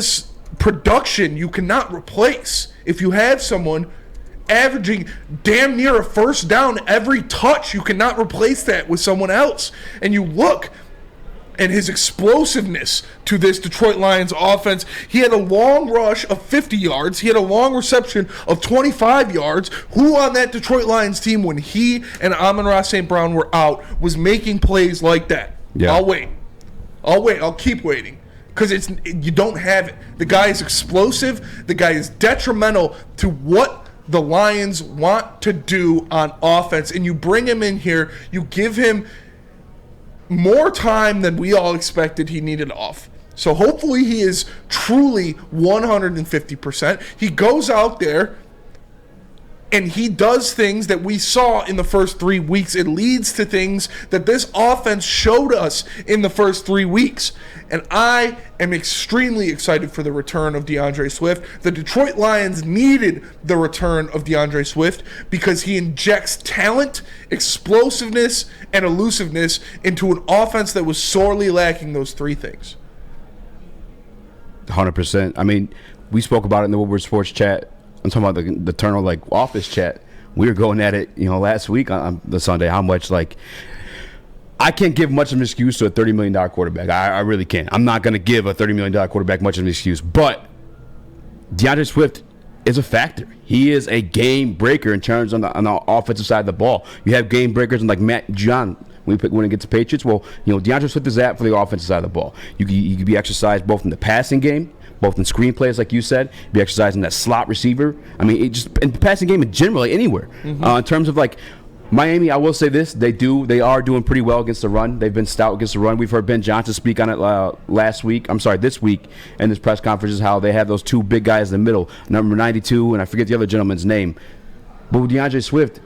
this production you cannot replace. If you have someone averaging damn near a first down every touch, you cannot replace that with someone else. And you look and his explosiveness to this Detroit Lions offense. He had a long rush of 50 yards. He had a long reception of 25 yards. Who on that Detroit Lions team, when he and Amon-Ra St. Brown were out, was making plays like that? Yeah. I'll wait. I'll keep waiting. Because you don't have it. The guy is explosive. The guy is detrimental to what the Lions want to do on offense. And you bring him in here, you give him more time than we all expected he needed off. So hopefully he is truly 150%. He goes out there and he does things that we saw in the first 3 weeks. It leads to things that this offense showed us in the first 3 weeks. And I am extremely excited for the return of DeAndre Swift. The Detroit Lions needed the return of DeAndre Swift because he injects talent, explosiveness, and elusiveness into an offense that was sorely lacking those three things. 100%. I mean, we spoke about it in the Woodward Sports chat. I'm talking about the eternal office chat. We were going at it, last week on the Sunday. How much I can't give much of an excuse to a $30 million quarterback. I really can't. I'm not going to give a $30 million quarterback much of an excuse. But DeAndre Swift is a factor. He is a game breaker in terms on the offensive side of the ball. You have game breakers like Matt John. When it gets to Patriots, DeAndre Swift is that for the offensive side of the ball. You can be exercised both in the passing game, both in screenplays, like you said, be exercising that slot receiver. I mean, it just in the passing game in general, anywhere. Mm-hmm. In terms of Miami, I will say this: they are doing pretty well against the run. They've been stout against the run. We've heard Ben Johnson speak on it this week in his press conferences, how they have those two big guys in the middle, number 92, and I forget the other gentleman's name. But with DeAndre Swift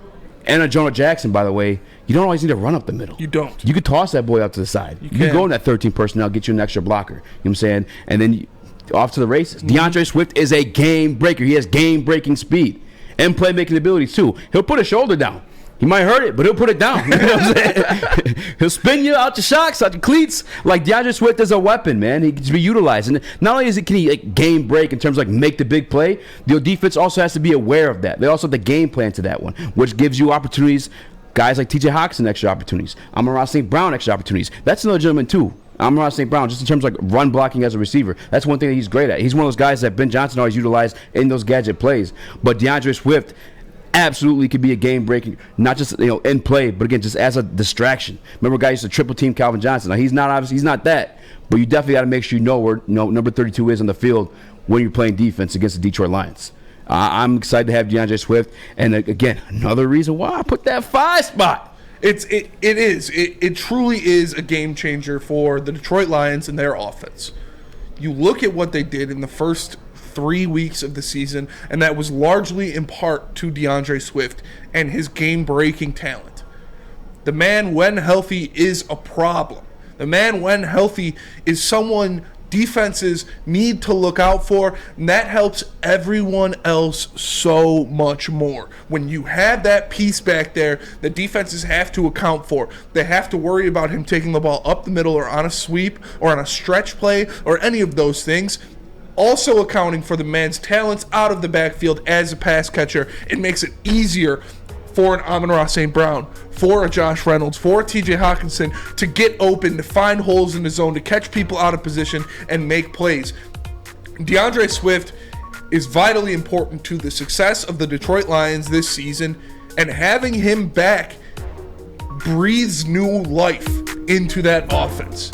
and Jonah Jackson, by the way, you don't always need to run up the middle. You don't. You could toss that boy out to the side. You can go in that 13 personnel, get you an extra blocker. You know what I'm saying? And then off to the races. Mm-hmm. DeAndre Swift is a game breaker. He has game-breaking speed and playmaking abilities, too. He'll put a shoulder down. He might hurt it, but he'll put it down. You know what I'm saying? He'll spin you out your shocks, out your cleats. DeAndre Swift is a weapon, man. He can be utilized. And not only can he game break in terms of make the big play, the defense also has to be aware of that. They also have the game plan to that one, which gives you opportunities. Guys like T.J. Hawkinson, extra opportunities. Amon-Ra St. Brown, extra opportunities. That's another gentleman, too. Amon-Ra St. Brown, just in terms of run blocking as a receiver. That's one thing that he's great at. He's one of those guys that Ben Johnson always utilized in those gadget plays. But DeAndre Swift absolutely could be a game breaking, not just in play, but again just as a distraction. Remember, a guy used to triple team Calvin Johnson. Now he's not that, but you definitely got to make sure you know where number 32 is on the field when you're playing defense against the Detroit Lions. I'm excited to have DeAndre Swift, and again, another reason why I put that 5 spot. It truly is a game changer for the Detroit Lions and their offense. You look at what they did in the first 3 weeks of the season, and that was largely in part to DeAndre Swift and his game-breaking talent. The man, when healthy, is a problem. The man, when healthy, is someone defenses need to look out for, and that helps everyone else so much more. When you have that piece back there that defenses have to account for, they have to worry about him taking the ball up the middle or on a sweep or on a stretch play or any of those things. Also accounting for the man's talents out of the backfield as a pass catcher, it makes it easier for an Amon-Ra St. Brown, for a Josh Reynolds, for a TJ Hawkinson to get open, to find holes in the zone, to catch people out of position and make plays. DeAndre Swift is vitally important to the success of the Detroit Lions this season, and having him back breathes new life into that offense.